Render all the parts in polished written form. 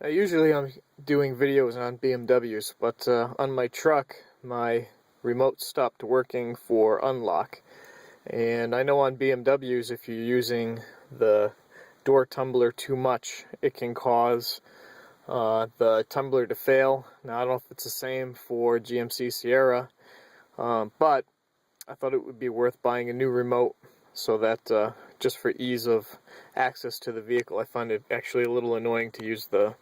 Usually I'm doing videos on BMWs, but on my truck, my remote stopped working for unlock. And I know on BMWs, if you're using the door tumbler too much, it can cause the tumbler to fail. Now, I don't know if it's the same for GMC Sierra, but I thought it would be worth buying a new remote so that just for ease of access to the vehicle. I find it actually a little annoying to use the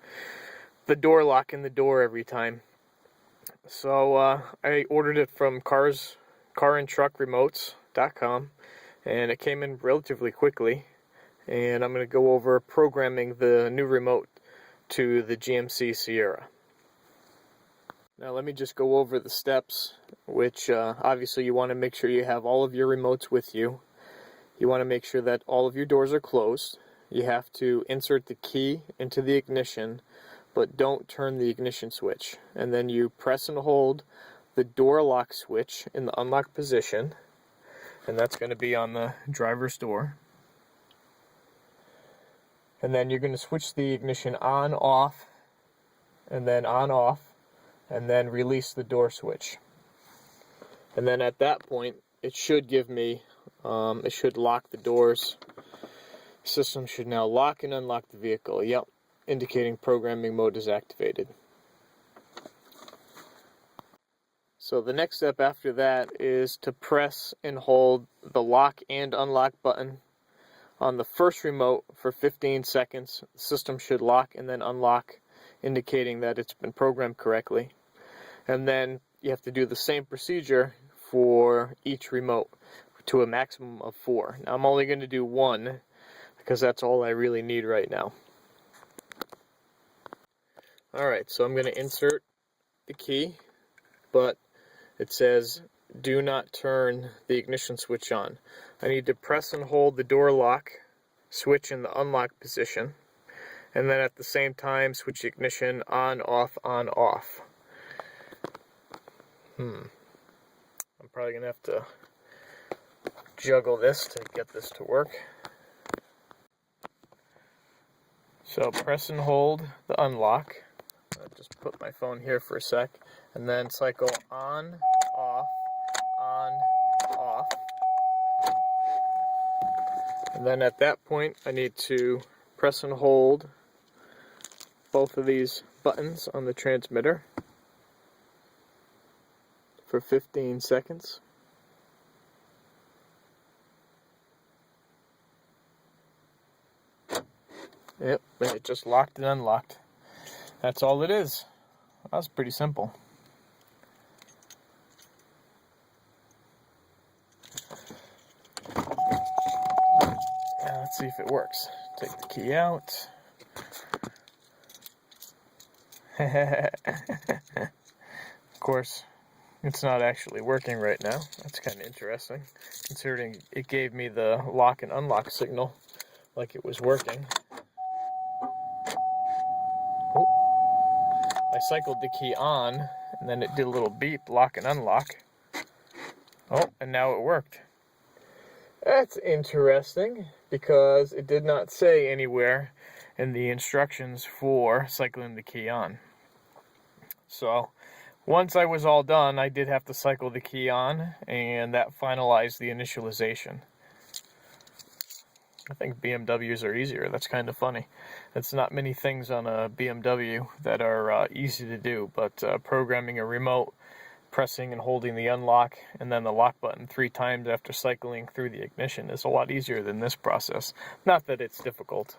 door lock in the door every time. So I ordered it from carandtruckremotes.com, and it came in relatively quickly. And I'm going to go over programming the new remote to the GMC Sierra. Now let me just go over the steps, which obviously you want to make sure you have all of your remotes with you. You want to make sure that all of your doors are closed. You have to insert the key into the ignition, but don't turn the ignition switch. And then you press and hold the door lock switch in the unlock position, and that's going to be on the driver's door. And then you're going to switch the ignition on, off, and then on, off, and then release the door switch. And then at that point, it should give me, it should lock the doors. The system should now lock and unlock the vehicle. Yep, indicating programming mode is activated. So the next step after that is to press and hold the lock and unlock button on the first remote for 15 seconds. The system should lock and then unlock, indicating that it's been programmed correctly. And then you have to do the same procedure for each remote to a maximum of 4. Now I'm only going to do 1 because that's all I really need right now. Alright, so I'm going to insert the key, but it says do not turn the ignition switch on. I need to press and hold the door lock switch in the unlock position, and then at the same time switch the ignition on, off, on, off. I'm probably going to have to juggle this to get this to work. So press and hold the unlock. I'll just put my phone here for a sec, and then cycle on, off, on, off. And then at that point, I need to press and hold both of these buttons on the transmitter for 15 seconds. Yep, it just locked and unlocked. That's all it is. That's pretty simple. Now let's see if it works. Take the key out. Of course, it's not actually working right now. That's kind of interesting, considering it gave me the lock and unlock signal like it was working. Oh, I cycled the key on, and then it did a little beep, lock and unlock. Oh, and now it worked. That's interesting, because it did not say anywhere in the instructions for cycling the key on. So, once I was all done, I did have to cycle the key on, and that finalized the initialization. I think BMWs are easier. That's kind of funny. It's not many things on a BMW that are easy to do, but programming a remote, pressing and holding the unlock, and then the lock button 3 times after cycling through the ignition is a lot easier than this process. Not that it's difficult,